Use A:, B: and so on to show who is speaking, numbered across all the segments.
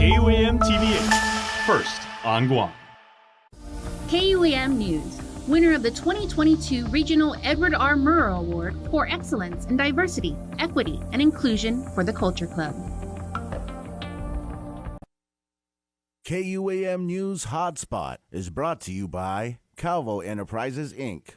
A: KUAM TV8, first on Guam.
B: KUAM News, winner of the 2022 Regional Edward R. Murrow Award for Excellence in Diversity, Equity, and Inclusion for the Culture Club.
C: KUAM News HotSpot is brought to you by Calvo Enterprises, Inc.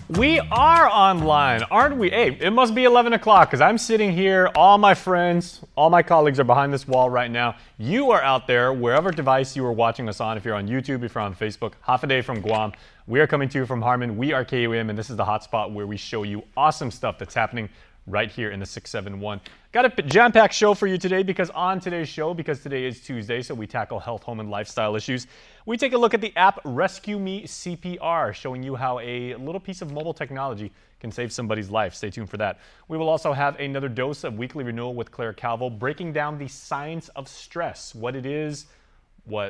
D: We are online, aren't we? Hey, it must be 11 o'clock because I'm sitting here. All my friends, all my colleagues are behind this wall right now. You are out there, wherever device you are watching us on. If you're on YouTube, if you're on Facebook, half a day from Guam. We are coming to you from Harmon. We are KUAM, and this is the hotspot where we show you awesome stuff that's happening right here in the 671. Got a jam-packed show for you today because on today's show, because today is Tuesday, so we tackle health, home, and lifestyle issues. We take a look at the app Rescue Me CPR, showing you how a little piece of mobile technology can save somebody's life. Stay tuned for that. We will also have another dose of Weekly Renewal with Claire Calvo, breaking down the science of stress, what it is,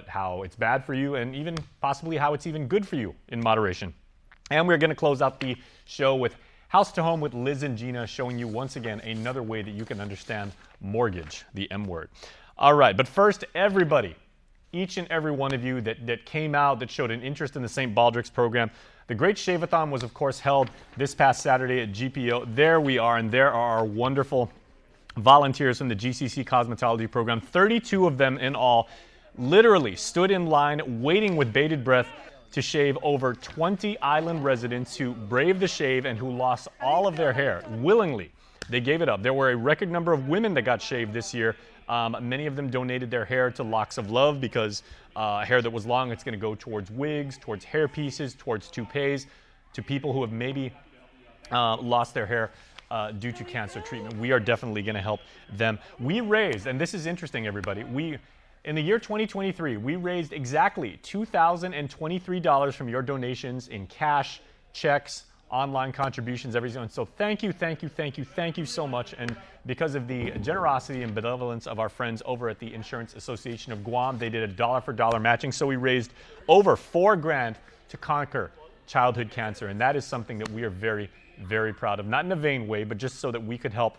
D: how it's bad for you, and even possibly how it's even good for you in moderation. And we're going to close out the show with House to Home with Liz and Gina, showing you once again another way that you can understand mortgage, the M word. All right, but first, everybody, each and every one of you that came out, that showed an interest in the St. Baldrick's program. The Great Shave-a-thon was, of course, held this past Saturday at GPO. There we are, and there are our wonderful volunteers from the GCC Cosmetology program. 32 of them in all literally stood in line, waiting with bated breath to shave over 20 island residents who braved the shave and who lost all of their hair willingly. They gave it up. There were a record number of women that got shaved this year. Many of them donated their hair to Locks of Love because hair that was long, it's going to go towards wigs, towards hair pieces, towards toupees, to people who have maybe lost their hair due to cancer treatment. We are definitely going to help them. We raised, and this is interesting, everybody, in the year 2023, we raised exactly $2,023 from your donations in cash, checks, online contributions, everything. So thank you so much. And because of the generosity and benevolence of our friends over at the Insurance Association of Guam, they did a dollar-for-dollar matching. So we raised over $4,000 to conquer childhood cancer. And that is something that we are very, very proud of. Not in a vain way, but just so that we could help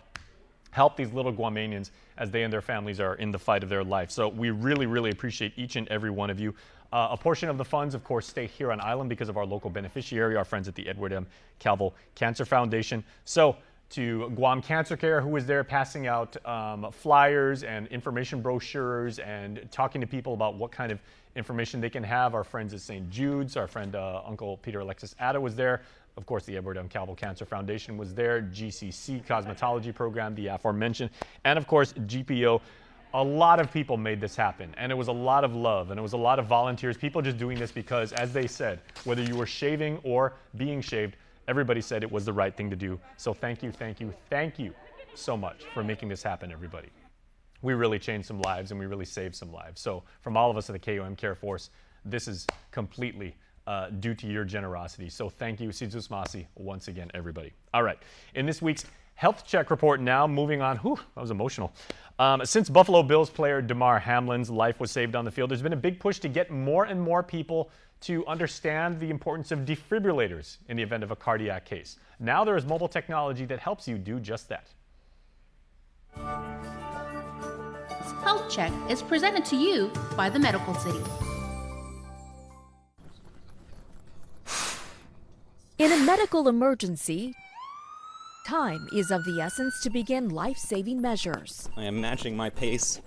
D: these little Guamanians as they and their families are in the fight of their life. So we really, really appreciate each and every one of you. A portion of the funds, of course, stay here on island because of our local beneficiary, our friends at the Edward M. Calvo Cancer Foundation. So to Guam Cancer Care, who is there passing out flyers and information brochures and talking to people about what kind of information they can have. Our friends at St. Jude's, our friend Uncle Peter Alexis Atta was there. Of course, the Edward M. Calvo Cancer Foundation was there, GCC Cosmetology Program, the aforementioned, and of course, GPO. A lot of people made this happen, and it was a lot of love, and it was a lot of volunteers, people just doing this because, as they said, whether you were shaving or being shaved, everybody said it was the right thing to do. So thank you so much for making this happen, everybody. We really changed some lives, and we really saved some lives. So from all of us at the KUAM Care Force, this is completely due to your generosity. So thank you, Sidzus Masi, once again, everybody. All right, in this week's Health Check Report now, moving on. Whew, that was emotional. Since Buffalo Bills player Damar Hamlin's life was saved on the field, there's been a big push to get more and more people to understand the importance of defibrillators in the event of a cardiac case. Now there is mobile technology that helps you do just that.
B: Health Check is presented to you by the Medical City.
E: In a medical emergency, time is of the essence to begin life-saving measures.
F: I am matching my pace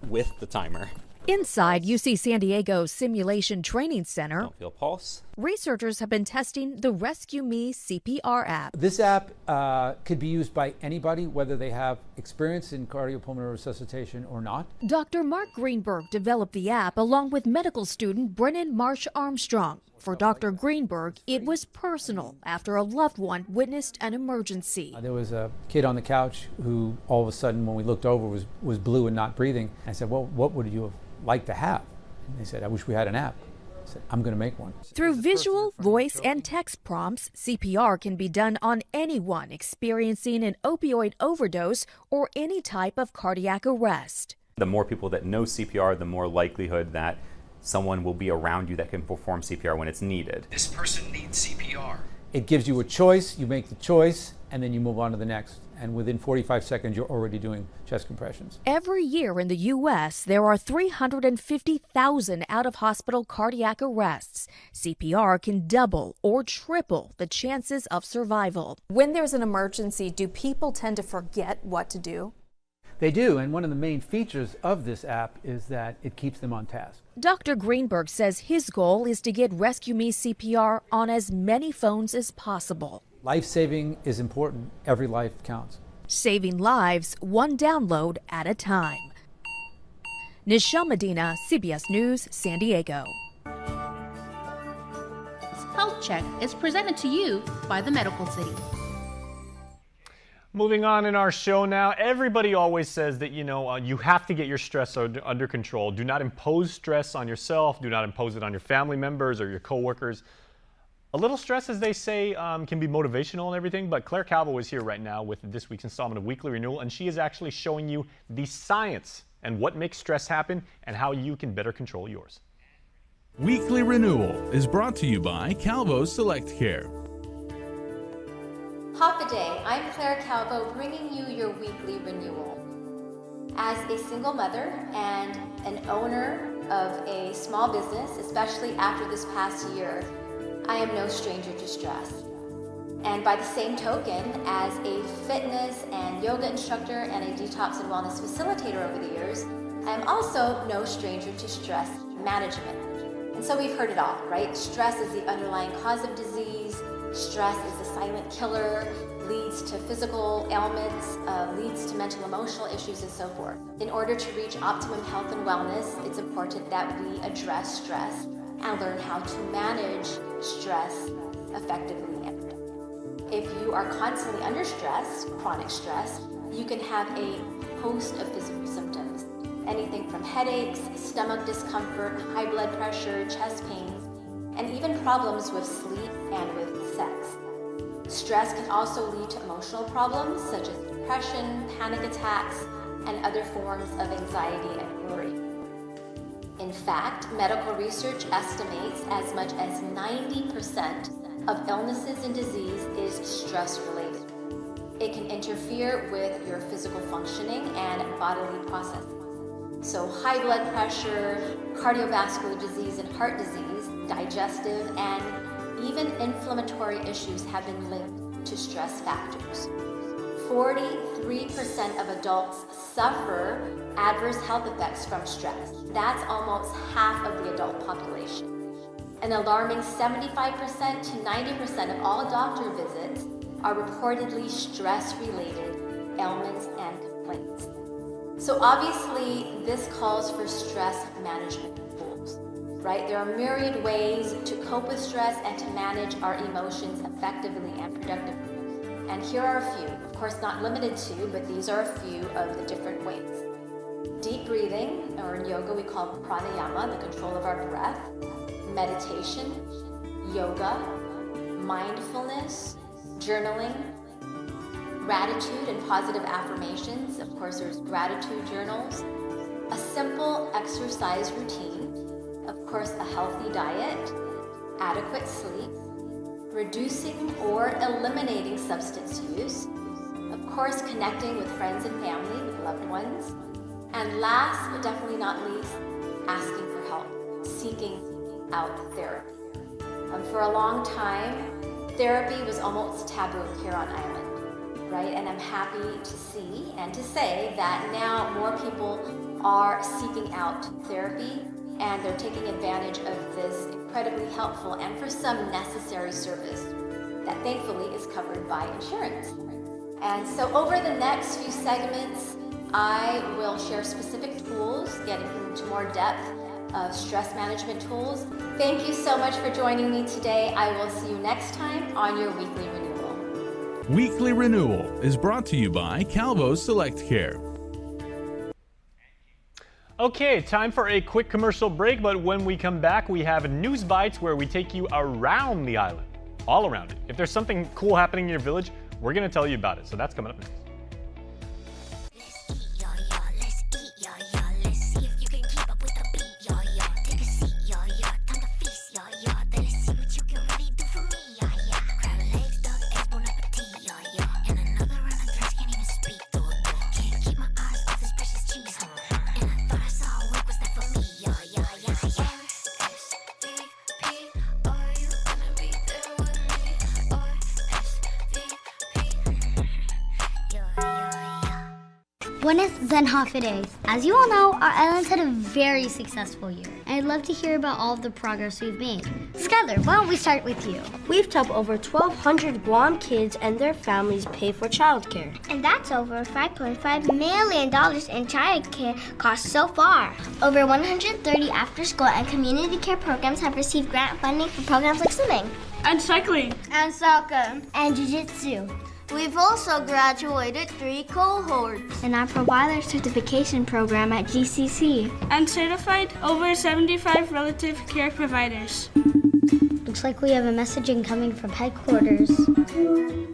F: with the timer.
E: Inside UC San Diego's Simulation Training Center,
F: Don't feel pulse.
E: researchers have been testing the Rescue Me CPR app.
G: This app could be used by anybody, whether they have experience in cardiopulmonary resuscitation or not.
E: Dr. Mark Greenberg developed the app along with medical student Brennan Marsh Armstrong. For Dr. Greenberg, it was personal after a loved one witnessed an emergency.
G: There was a kid on the couch who all of a sudden, when we looked over, was blue and not breathing. I said, well, what would you have liked to have? And they said, I wish we had an app. I said, I'm going to make one.
E: Through visual, voice, and text prompts, CPR can be done on anyone experiencing an opioid overdose or any type of cardiac arrest.
F: The more people that know CPR, the more likelihood that someone will be around you that can perform CPR when it's needed.
H: This person needs CPR.
G: It gives you a choice, you make the choice, and then you move on to the next. And within 45 seconds, you're already doing chest compressions.
E: Every year in the U.S., there are 350,000 out-of-hospital cardiac arrests. CPR can double or triple the chances of survival.
I: When there's an emergency, do people tend to forget what to do?
G: They do, and one of the main features of this app is that it keeps them on task.
E: Dr. Greenberg says his goal is to get Rescue Me CPR on as many phones as possible.
G: Life-saving is important. Every life counts.
E: Saving lives one download at a time. Nichelle Medina, CBS News, San Diego.
B: Health Check is presented to you by the Medical City.
D: Moving on in our show now, everybody always says that, you have to get your stress under control. Do not impose stress on yourself. Do not impose it on your family members or your coworkers. A little stress, as they say, can be motivational and everything, but Claire Calvo is here right now with this week's installment of Weekly Renewal, and she is actually showing you the science and what makes stress happen and how you can better control yours.
A: Weekly Renewal is brought to you by Calvo Select Care.
J: Hop a day, I'm Claire Calvo bringing you your weekly renewal. As a single mother and an owner of a small business, especially after this past year, I am no stranger to stress. And by the same token, as a fitness and yoga instructor and a detox and wellness facilitator over the years, I am also no stranger to stress management. And so we've heard it all, right? Stress is the underlying cause of disease. Stress is the silent killer, leads to physical ailments, leads to mental emotional issues and so forth. In order to reach optimum health and wellness, it's important that we address stress and learn how to manage stress effectively. If you are constantly under stress, chronic stress, you can have a host of physical symptoms. Anything from headaches, stomach discomfort, high blood pressure, chest pains, and even problems with sleep and with sex. Stress can also lead to emotional problems such as depression, panic attacks, and other forms of anxiety and worry. In fact, medical research estimates as much as 90% of illnesses and disease is stress-related. It can interfere with your physical functioning and bodily processing. So high blood pressure, cardiovascular disease and heart disease, digestive, and even inflammatory issues have been linked to stress factors. 43% of adults suffer adverse health effects from stress. That's almost half of the adult population. An alarming 75% to 90% of all doctor visits are reportedly stress-related ailments and complaints. So obviously, this calls for stress management tools, right? There are myriad ways to cope with stress and to manage our emotions effectively and productively. And here are a few, of course not limited to, but these are a few of the different ways. Deep breathing, or in yoga we call pranayama, the control of our breath, meditation, yoga, mindfulness, journaling, gratitude and positive affirmations. Of course, there's gratitude journals, a simple exercise routine, of course, a healthy diet, adequate sleep, reducing or eliminating substance use, of course, connecting with friends and family, with loved ones, and last but definitely not least, asking for help, seeking out therapy. For a long time, therapy was almost taboo here on island, right? And I'm happy to see and to say that now more people are seeking out therapy and they're taking advantage of this incredibly helpful and for some necessary service that thankfully is covered by insurance. And so over the next few segments, I will share specific tools, getting into more depth of stress management tools. Thank you so much for joining me today. I will see you next time on your Weekly Renewal.
A: Weekly Renewal is brought to you by Calvo Select Care.
D: Okay, time for a quick commercial break, but when we come back, we have News Bites where we take you around the island, all around it. If there's something cool happening in your village, we're going to tell you about it. So that's coming up next.
K: Let's see if you can keep up with the beat, y'all. Take a seat, Buenos Zenhafides. As you all know, our island's had a very successful year, and I'd love to hear about all of the progress we've made. Skylar, why don't we start with you?
L: We've helped over 1,200 Guam kids and their families pay for childcare.
K: And that's over $5.5 million in childcare costs so far. Over 130 after-school and community care programs have received grant funding for programs like swimming,
M: and cycling,
K: and soccer, and jiu-jitsu.
L: We've also graduated 3 cohorts
K: in our provider certification program at GCC,
M: and certified over 75 relative care providers.
K: Looks like we have a messaging coming from headquarters.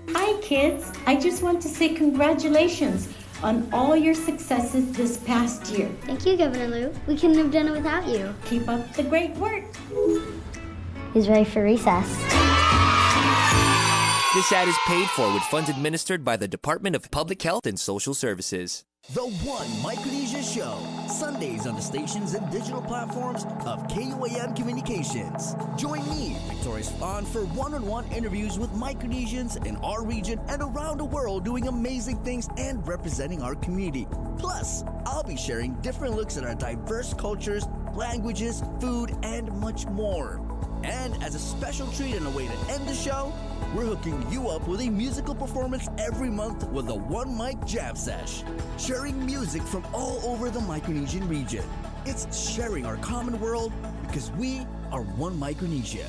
N: Hi kids, I just want to say congratulations on all your successes this past year.
K: Thank you, Governor Lou. We couldn't have done it without you.
N: Keep up the great work.
K: He's ready for recess.
O: This ad is paid for with funds administered by the Department of Public Health and Social Services.
P: The One Micronesia Show, Sundays on the stations and digital platforms of KUAM Communications. Join me, Victoria Spahn, for one-on-one interviews with Micronesians in our region and around the world doing amazing things and representing our community. Plus, I'll be sharing different looks at our diverse cultures, languages, food, and much more. And as a special treat and a way to end the show, we're hooking you up with a musical performance every month with a One Mic Jam Sesh, sharing music from all over the Micronesian region. It's sharing our common world because we are One Micronesia.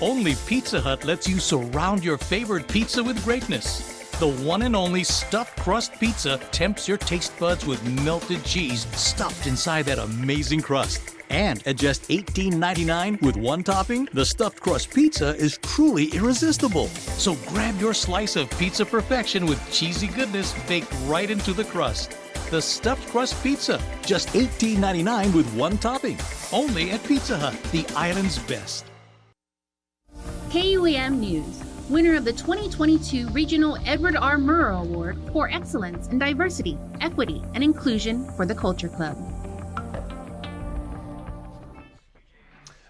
Q: Only Pizza Hut lets you surround your favorite pizza with greatness. The one and only stuffed crust pizza tempts your taste buds with melted cheese stuffed inside that amazing crust. And at just $18.99 with one topping, the stuffed crust pizza is truly irresistible. So grab your slice of pizza perfection with cheesy goodness baked right into the crust. The stuffed crust pizza, just $18.99 with one topping. Only at Pizza Hut, the island's best.
B: KUAM News, winner of the 2022 Regional Edward R. Murrow Award for Excellence in Diversity, Equity, and Inclusion for the Culture Club.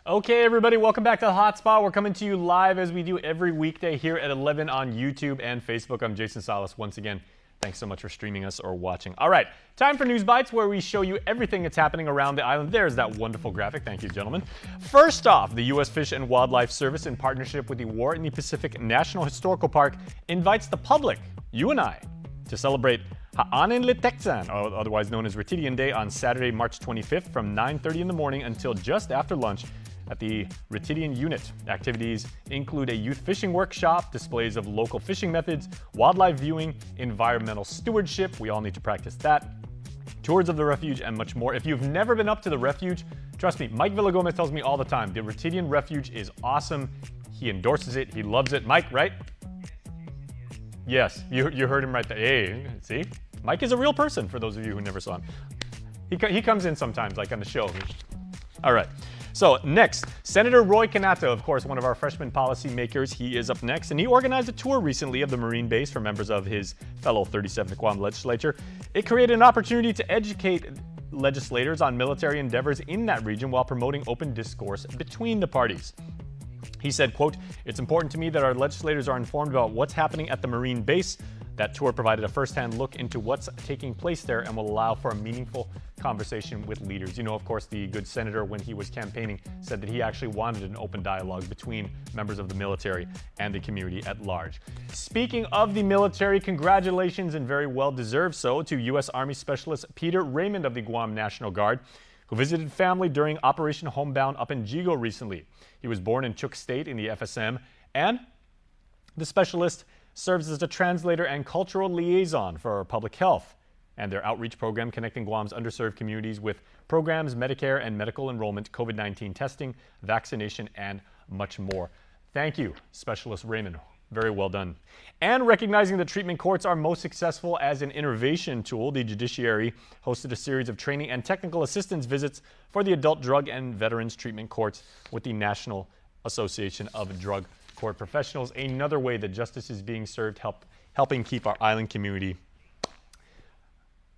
D: Okay, everybody, welcome back to the Hotspot. We're coming to you live as we do every weekday here at 11 on YouTube and Facebook. I'm Jason Salas. Once again, thanks so much for streaming us or watching. All right, time for News Bites, where we show you everything that's happening around the island. There's that wonderful graphic. Thank you, gentlemen. First off, the U.S. Fish and Wildlife Service, in partnership with the War in the Pacific National Historical Park, invites the public, you and I, to celebrate Ha'anen Liteksan, otherwise known as Retidian Day, on Saturday, March 25th from 9:30 in the morning until just after lunch at the Retidian Unit. Activities include a youth fishing workshop, displays of local fishing methods, wildlife viewing, environmental stewardship, we all need to practice that, tours of the refuge, and much more. If you've never been up to the refuge, trust me, Mike Villagomez tells me all the time, the Retidian Refuge is awesome. He endorses it, he loves it. Mike, right? Yes, you heard him right there. Hey, see? Mike is a real person, for those of you who never saw him. He comes in sometimes, like on the show. All right. So next, Senator Roy Kanata, of course, one of our freshman policymakers, he is up next, and he organized a tour recently of the Marine base for members of his fellow 37th KUAM legislature. It created an opportunity to educate legislators on military endeavors in that region while promoting open discourse between the parties. He said, quote, "It's important to me that our legislators are informed about what's happening at the Marine base. That tour provided a first-hand look into what's taking place there and will allow for a meaningful conversation with leaders." You know, of course, the good senator, when he was campaigning, said that he actually wanted an open dialogue between members of the military and the community at large. Speaking of the military, congratulations, and very well deserved so, to U.S. Army Specialist Peter Raymond of the Guam National Guard, who visited family during Operation Homebound up in Jigo recently. He was born in Chuuk State in the FSM, and the specialist serves as a translator and cultural liaison for public health and their outreach program connecting Guam's underserved communities with programs, Medicare and medical enrollment, COVID-19 testing, vaccination, and much more. Thank you, Specialist Raymond. Very well done. And recognizing that treatment courts are most successful as an innovation tool, the judiciary hosted a series of training and technical assistance visits for the adult drug and veterans treatment courts with the National Association of Drug Court Professionals. Another way that justice is being served, helping keep our island community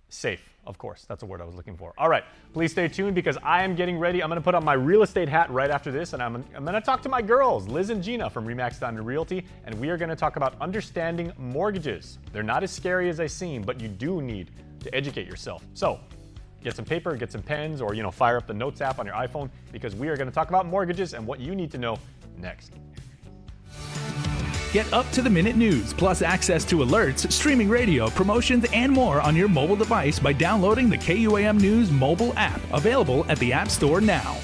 D: safe. Of course, that's a word I was looking for. All right, please stay tuned because I am getting ready. I'm going to put on my real estate hat right after this, and I'm going to talk to my girls, Liz and Gina from RE/MAX Diamond Realty, and we are going to talk about understanding mortgages. They're not as scary as they seem, but you do need to educate yourself. So get some paper, get some pens, or fire up the Notes app on your iPhone because we are going to talk about mortgages and what you need to know next.
A: Get up-to-the-minute news, plus access to alerts, streaming radio, promotions, and more on your mobile device by downloading the KUAM News mobile app, available at the App Store now.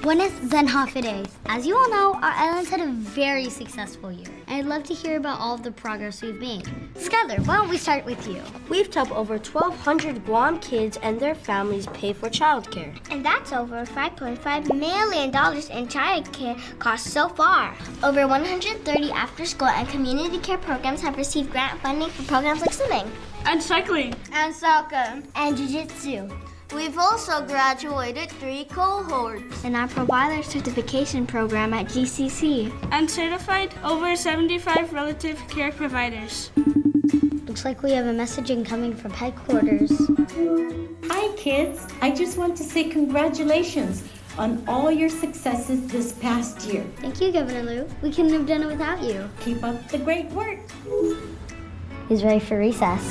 K: Buenos Zenhafides. As you all know, our islands had a very successful year, and I'd love to hear about all of the progress we've made. Skylar, why don't we start with you?
L: We've helped over 1,200 Guam kids and their families pay for childcare.
K: And that's over $5.5 million in childcare costs so far. Over 130 after-school and community care programs have received grant funding for programs like swimming,
M: and cycling,
K: and soccer, and jiu-jitsu.
R: We've also graduated 3 cohorts
K: in our provider certification program at GCC
M: and certified over 75 relative care providers.
K: Looks like we have a message incoming from headquarters.
N: Hi kids, I just want to say congratulations on all your successes this past year.
K: Thank you, Governor Lou. We couldn't have done it without you.
N: Keep up the great work.
K: He's ready for recess.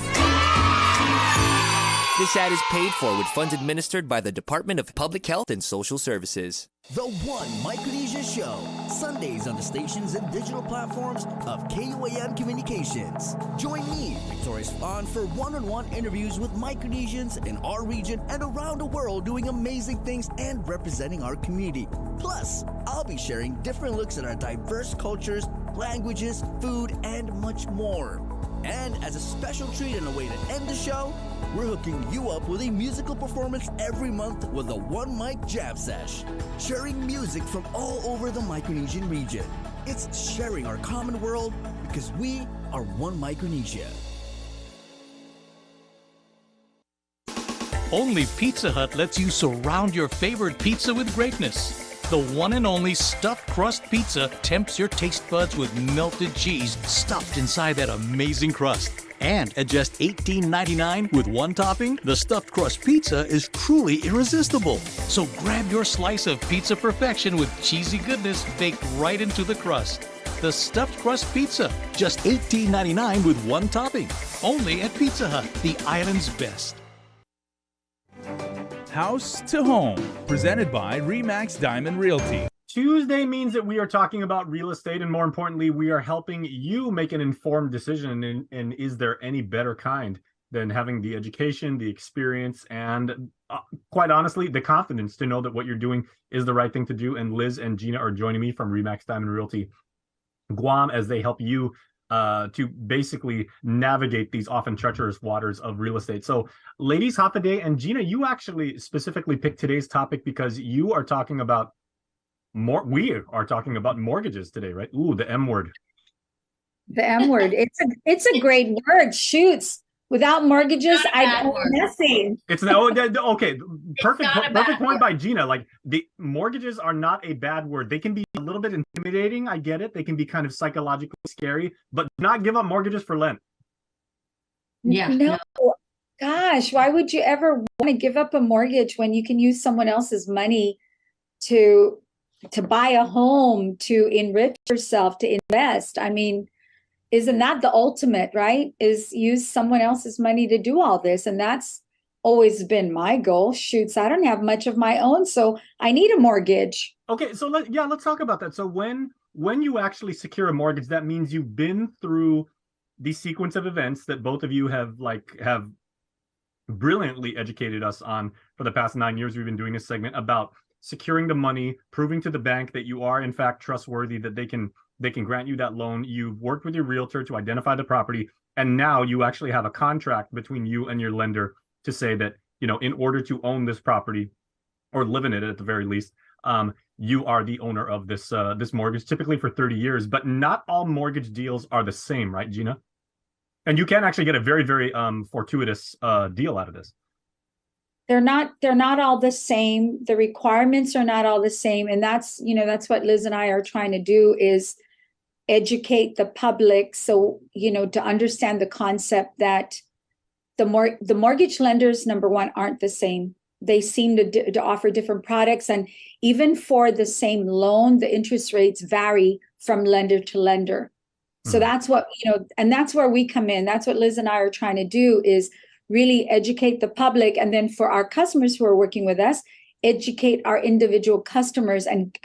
O: This ad is paid for with funds administered by the Department of Public Health and Social Services.
P: The One Micronesia Show, Sundays on the stations and digital platforms of KUAM Communications. Join me, Victoria Spahn, for one-on-one interviews with Micronesians in our region and around the world doing amazing things and representing our community. Plus, I'll be sharing different looks at our diverse cultures, languages, food, and much more. And as a special treat and a way to end the show, we're hooking you up with a musical performance every month with a One Mic Jam Sesh, sharing music from all over the Micronesian region. It's sharing our common world because we are One Micronesia.
Q: Only Pizza Hut lets you surround your favorite pizza with greatness. The one and only stuffed crust pizza tempts your taste buds with melted cheese stuffed inside that amazing crust. And at just $18.99 with one topping, the stuffed crust pizza is truly irresistible. So grab your slice of pizza perfection with cheesy goodness baked right into the crust. The stuffed crust pizza, just $18.99 with one topping. Only at Pizza Hut, the island's best.
A: House to Home, presented by RE/MAX Diamond Realty.
D: Tuesday means that we are talking about real estate, and more importantly, we are helping you make an informed decision. And is there any better kind than having the education, the experience, and quite honestly, the confidence to know that what you're doing is the right thing to do? And Liz and Gina are joining me from RE/MAX Diamond Realty Guam as they help you to basically navigate these often treacherous waters of real estate. So ladies, Hafaday and Gina, you actually specifically picked today's topic because you are talking about we are talking about mortgages today, right? Ooh, the M word.
S: The M word. It's a great word. Shoots. Without mortgages, I'd own nothing.
D: It's okay. Perfect point by Gina. Like, the mortgages are not a bad word. They can be a little bit intimidating. I get it. They can be kind of psychologically scary, but do not give up mortgages for Lent.
S: Yeah. No. Gosh, why would you ever want to give up a mortgage when you can use someone else's money to buy a home, to enrich yourself, to invest? I mean, isn't that the ultimate, right? Is use someone else's money to do all this. And that's always been my goal. Shoots, I don't have much of my own, so I need a mortgage.
D: Okay, so let's talk about that. So when you actually secure a mortgage, that means you've been through the sequence of events that both of you have brilliantly educated us on for the past 9 years. We've been doing this segment about securing the money, proving to the bank that you are in fact trustworthy, that they can grant you that loan. You've worked with your realtor to identify the property, and now you actually have a contract between you and your lender to say that, in order to own this property or live in it at the very least, you are the owner of this this mortgage, typically for 30 years. But not all mortgage deals are the same, right, Gina? And you can actually get a very, very fortuitous deal out of this.
S: They're not all the same. The requirements are not all the same. And that's what Liz and I are trying to do, is educate the public. So, to understand the concept that the mortgage lenders, number one, aren't the same. They seem to offer different products. And even for the same loan, the interest rates vary from lender to lender. So that's what, and that's where we come in. That's what Liz and I are trying to do, is really educate the public. And then for our customers who are working with us, educate our individual customers and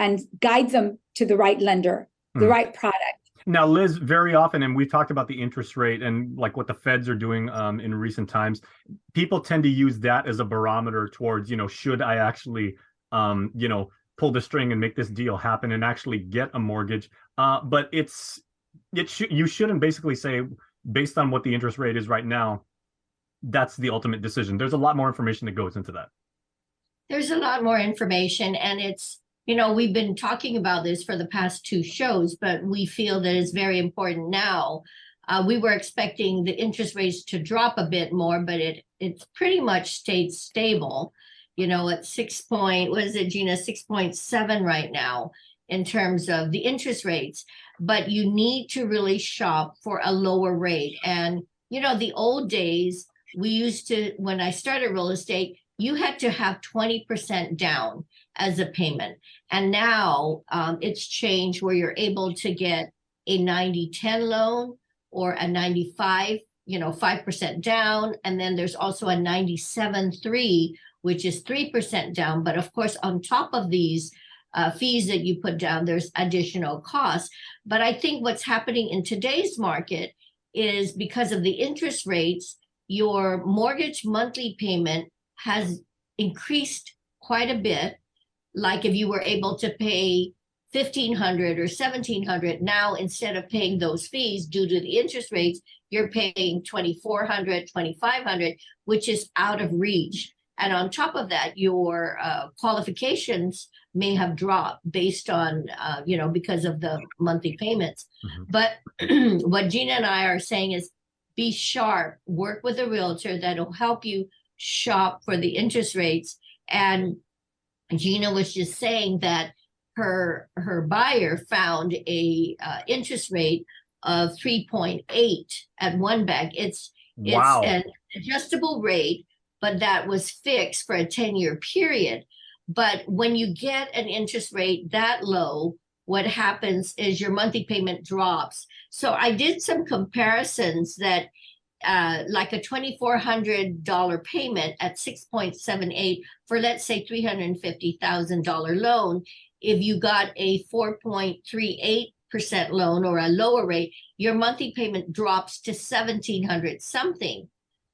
S: guide them to the right lender, the right product.
D: Now, Liz, very often, and we've talked about the interest rate and like what the feds are doing in recent times, people tend to use that as a barometer towards, should I actually, pull the string and make this deal happen and actually get a mortgage? But you shouldn't basically say, based on what the interest rate is right now, that's the ultimate decision. There's a lot more information that goes into that.
T: There's a lot more information, and it's, we've been talking about this for the past 2 shows, but we feel that it's very important now. We were expecting the interest rates to drop a bit more, but it's pretty much stayed stable, at 6.7 right now in terms of the interest rates. But you need to really shop for a lower rate. And, the old days, we used to, when I started real estate, you had to have 20% down as a payment. And now it's changed where you're able to get a 90-10 loan or a 95, 5% down. And then there's also a 97-3, which is 3% down. But of course, on top of these fees that you put down, there's additional costs. But I think what's happening in today's market is, because of the interest rates, your mortgage monthly payment has increased quite a bit. Like if you were able to pay $1,500 or $1,700, now instead of paying those fees due to the interest rates, you're paying $2,400, $2,500, which is out of reach. And on top of that, your qualifications may have dropped based on, because of the monthly payments. But what Gina and I are saying is, be sharp, work with a realtor that'll help you shop for the interest rates. And Gina was just saying that her buyer found a interest rate of 3.8 at one bank. It's an adjustable rate, but that was fixed for a 10-year period. But when you get an interest rate that low, what happens is your monthly payment drops. So I did some comparisons that like a $2,400 payment at 6.78 for, let's say, $350,000 loan. If you got a 4.38% loan or a lower rate, your monthly payment drops to $1,700 something.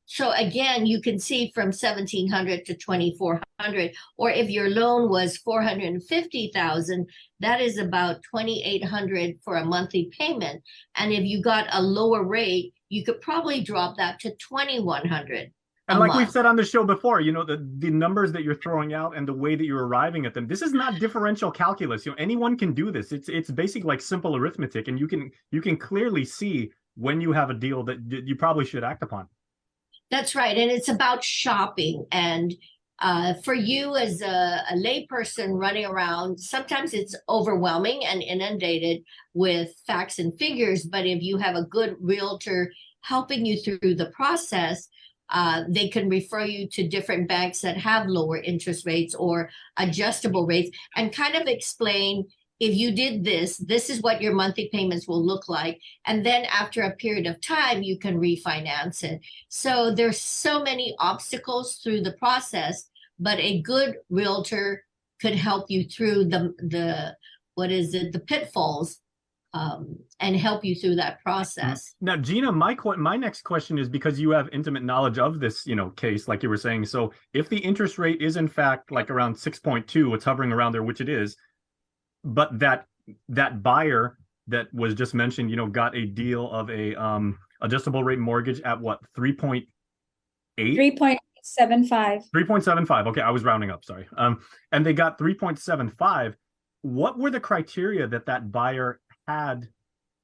T: So again, you can see from $1,700 to $2,400, or if your loan was $450,000, that is about $2,800 for a monthly payment. And if you got a lower rate, you could probably drop that to $2,100.
D: And like we've said on the show before, the numbers that you're throwing out and the way that you're arriving at them, this is not differential calculus. Anyone can do this. It's basically like simple arithmetic, and you can clearly see when you have a deal that you probably should act upon.
T: That's right. And it's about shopping. And for you as a layperson running around, sometimes it's overwhelming and inundated with facts and figures. But if you have a good realtor helping you through the process, they can refer you to different banks that have lower interest rates or adjustable rates, and kind of explain, if you did this, this is what your monthly payments will look like. And then after a period of time, you can refinance it. So there's so many obstacles through the process, but a good realtor could help you through the pitfalls and help you through that process.
D: Now, Gina, my next question is, because you have intimate knowledge of this, case, like you were saying. So if the interest rate is in fact like around 6.2, it's hovering around there, which it is, but that buyer that was just mentioned, got a deal of a adjustable rate mortgage at what, 3.8?
S: 3.75.
D: 3.75. Okay, I was rounding up. Sorry. And they got 3.75. What were the criteria that that buyer had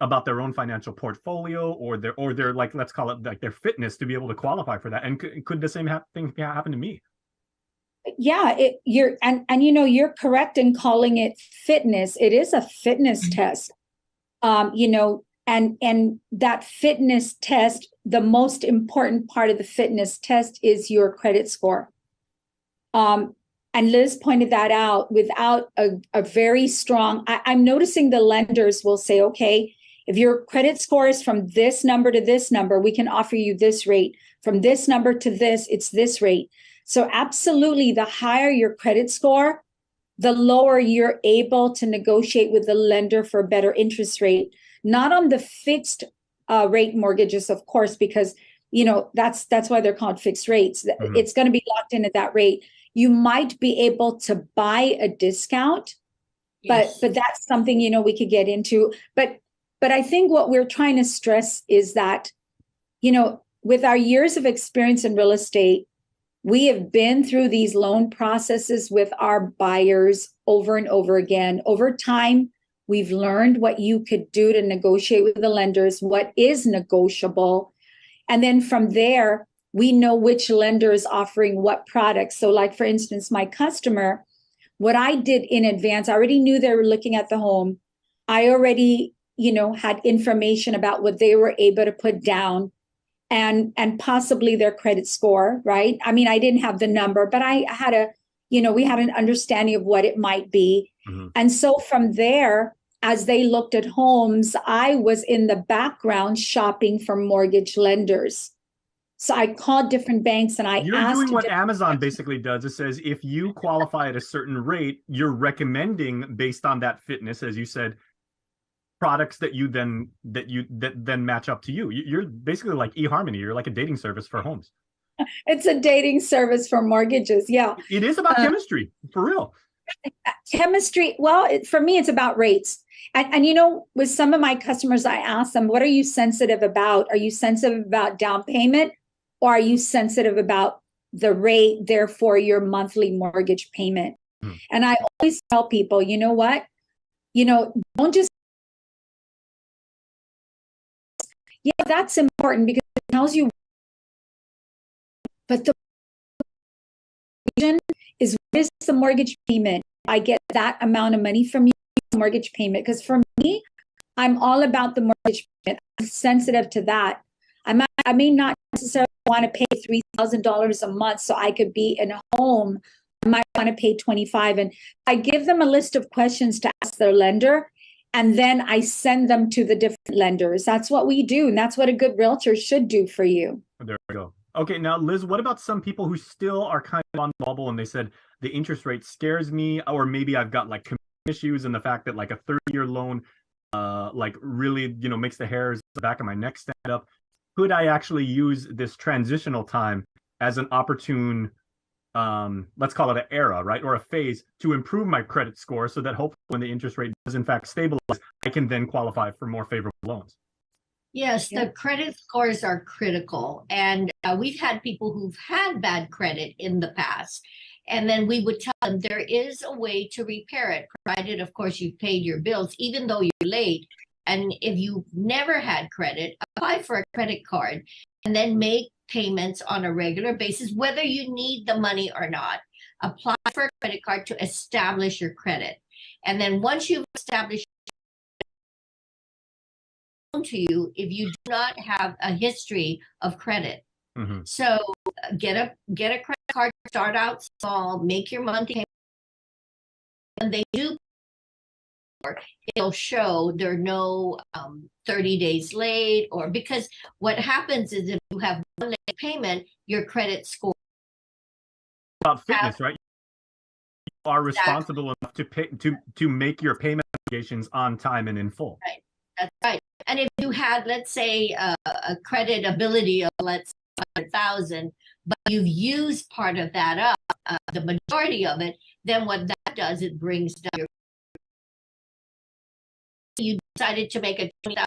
D: about their own financial portfolio or their like, let's call it like their fitness to be able to qualify for that? And could the same thing happen to me?
S: Yeah, you're correct in calling it fitness. It is a fitness test. And that fitness test, the most important part of the fitness test is your credit score. And Liz pointed that out. Without a very strong, I'm noticing the lenders will say, okay, if your credit score is from this number to this number, we can offer you this rate. From this number to this, it's this rate. So absolutely, the higher your credit score, the lower you're able to negotiate with the lender for a better interest rate. Not on the fixed rate mortgages, of course, because that's why they're called fixed rates. Mm-hmm. It's going to be locked in at that rate. You might be able to buy a discount, yes. but that's something we could get into. But I think what we're trying to stress is that, with our years of experience in real estate, we have been through these loan processes with our buyers over and over again. Over time, we've learned what you could do to negotiate with the lenders, what is negotiable. And then from there, we know which lender is offering what products. So like, for instance, my customer, what I did in advance, I already knew they were looking at the home. I already, had information about what they were able to put down and possibly their credit score, right? I mean, I didn't have the number, but I had we had an understanding of what it might be. Mm-hmm. And so from there, as they looked at homes, I was in the background shopping for mortgage lenders. So I called different banks and
D: You're doing what Amazon basically does. It says if you qualify at a certain rate, you're recommending based on that fitness, as you said, products that then match up to you. You're basically like eHarmony. You're like a dating service for homes.
S: It's a dating service for mortgages. Yeah.
D: It is about chemistry, for real.
S: Chemistry. Well, for me, it's about rates. And with some of my customers, I ask them, what are you sensitive about? Are you sensitive about down payment, or are you sensitive about the rate, therefore your monthly mortgage payment? And I always tell people, you know what? Don't just, yeah, that's important because it tells you, but the question is, what is the mortgage payment? I get that amount of money from you, mortgage payment. Because for me, I'm all about the mortgage payment. I'm sensitive to that. I may not necessarily want to pay $3,000 a month so I could be in a home. I might want to pay $25,000. And I give them a list of questions to ask their lender, and then I send them to the different lenders. That's what we do. And that's what a good realtor should do for you.
D: There we go. Okay, now, Liz, what about some people who still are kind of on the bubble and they said the interest rate scares me, or maybe I've got like issues and the fact that like a 30-year loan like really, makes the hairs on the back of my neck stand up. Could I actually use this transitional time as an opportune, let's call it an era, right? Or a phase to improve my credit score so that hopefully when the interest rate does in fact stabilize, I can then qualify for more favorable loans?
T: Yes, the credit scores are critical. And we've had people who've had bad credit in the past. And then we would tell them there is a way to repair it, provided, of course, you've paid your bills, even though you're late. And if you've never had credit, apply for a credit card and then make payments on a regular basis, whether you need the money or not. Apply for a credit card to establish your credit. And then once you've established to you, if you do not have a history of credit. Mm-hmm. So get a credit card, start out small, make your monthly payment. When they do, it'll show there are no 30 days late, or because what happens is if you have one late payment, your credit score.
D: About fitness, right? You are responsible enough to pay to make your payment obligations on time and in full.
T: Right. That's right. And if you had, let's say, a credit ability of, let's say, 100,000, but you've used part of that up, the majority of it, then what that does, it brings down your. You decided to make a 20,000.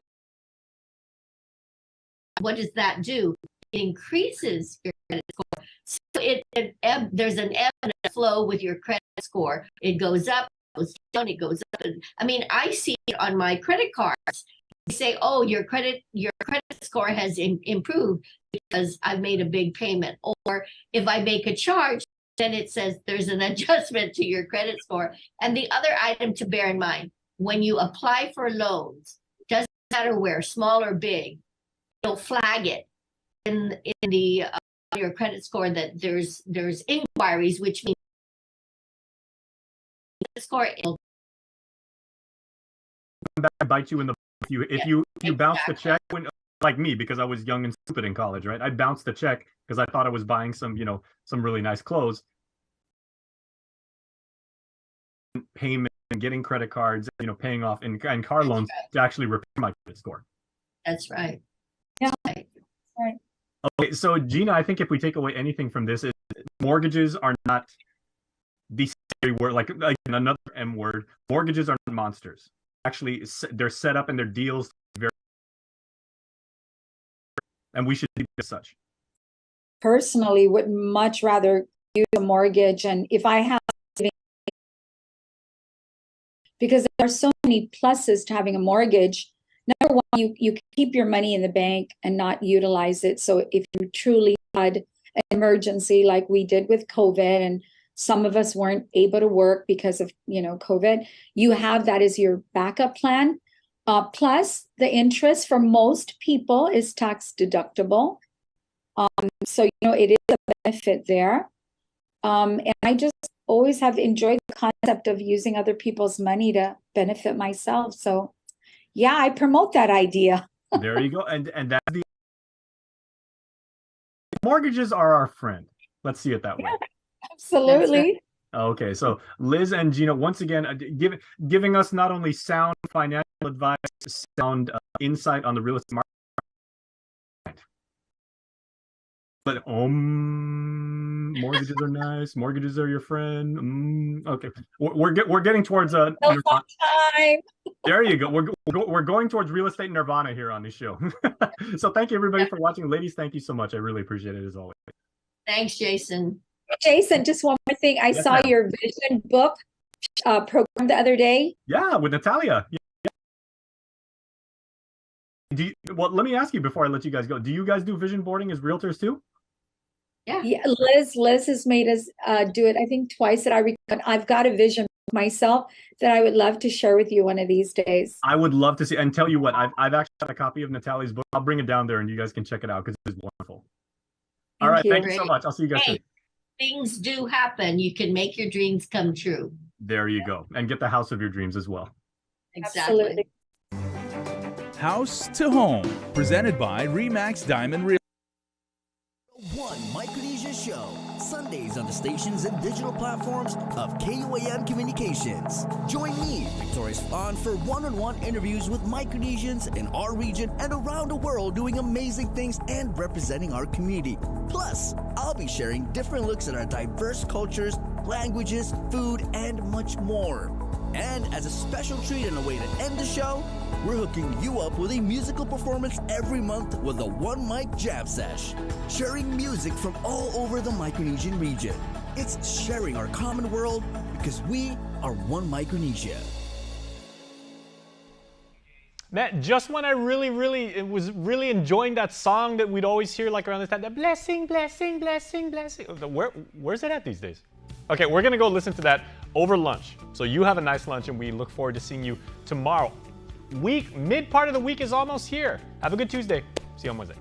T: What does that do? It increases your credit score. So there's an ebb and a flow with your credit score. It goes up, goes down, it goes up. I mean, I see it on my credit cards. They say, oh, your credit score has improved because I've made a big payment. Or if I make a charge, then it says there's an adjustment to your credit score. And the other item to bear in mind, when you apply for loans, doesn't matter where, small or big, it'll flag it in the your credit score that there's inquiries, which means the score will
D: bite you in the if you bounce the check when, like me, because I was young and stupid in college, right? I bounced the check because I thought I was buying some really nice clothes. Payment and getting credit cards, paying off and car loans to actually repair my credit score.
T: That's right.
S: Yeah. Right.
D: Okay, so Gina, I think if we take away anything from this, is mortgages are not the scary word, like another M word. Mortgages are not monsters. Actually, they're set up and their deals very, and we should be as such.
S: Personally, would much rather use a mortgage, and if I have, because there are so many pluses to having a mortgage. Number one, you keep your money in the bank and not utilize it. So if you truly had an emergency like we did with COVID, and some of us weren't able to work because of COVID, you have that as your backup plan. Plus, the interest for most people is tax deductible. So it is a benefit there. And I just always have enjoyed the concept of using other people's money to benefit myself. So yeah, I promote that idea.
D: There you go. And that's the mortgages are our friend. Let's see it that way.
S: Absolutely.
D: Okay, so Liz and Gina, once again, giving us not only sound financial advice, sound insight on the real estate market, but mortgages are nice. Mortgages are your friend. Okay, we're getting towards
S: time.
D: There you go. We're going towards real estate nirvana here on this show. So thank you everybody for watching. Ladies, thank you so much. I really appreciate it as always.
T: Thanks, Jason.
S: Jason, just one more thing. I saw your vision book program the other day.
D: Yeah, with Natalia. Yeah. Well, let me ask you before I let you guys go. Do you guys do vision boarding as realtors too?
T: Yeah.
S: Liz has made us do it, I think, twice that I've got a vision myself that I would love to share with you one of these days.
D: I would love to see, and tell you what, I've actually got a copy of Natalia's book. I'll bring it down there and you guys can check it out because it's wonderful. All right, thank you so much. I'll see you guys soon.
T: Things do happen. You can make your dreams come true.
D: There you go. And get the house of your dreams as well.
T: Exactly.
S: Absolutely.
A: House to Home, presented by Remax Diamond Real.
P: One Micronesia Show, Sundays on the stations and digital platforms of KUAM Communications. Join me, Victoria Spahn, for one-on-one interviews with Micronesians in our region and around the world doing amazing things and representing our community. Plus, I'll be sharing different looks at our diverse cultures, languages, food, and much more. And as a special treat and a way to end the show, we're hooking you up with a musical performance every month with a One Mic Jam Sesh, sharing music from all over the Micronesian region. It's sharing our common world because we are one Micronesia.
D: Matt, just when I was really enjoying that song that we'd always hear like around this time, the blessing, blessing, blessing, blessing. Where's it at these days? Okay, we're gonna go listen to that over lunch. So you have a nice lunch and we look forward to seeing you tomorrow. Mid part of the week is almost here. Have a good Tuesday. See you on Wednesday.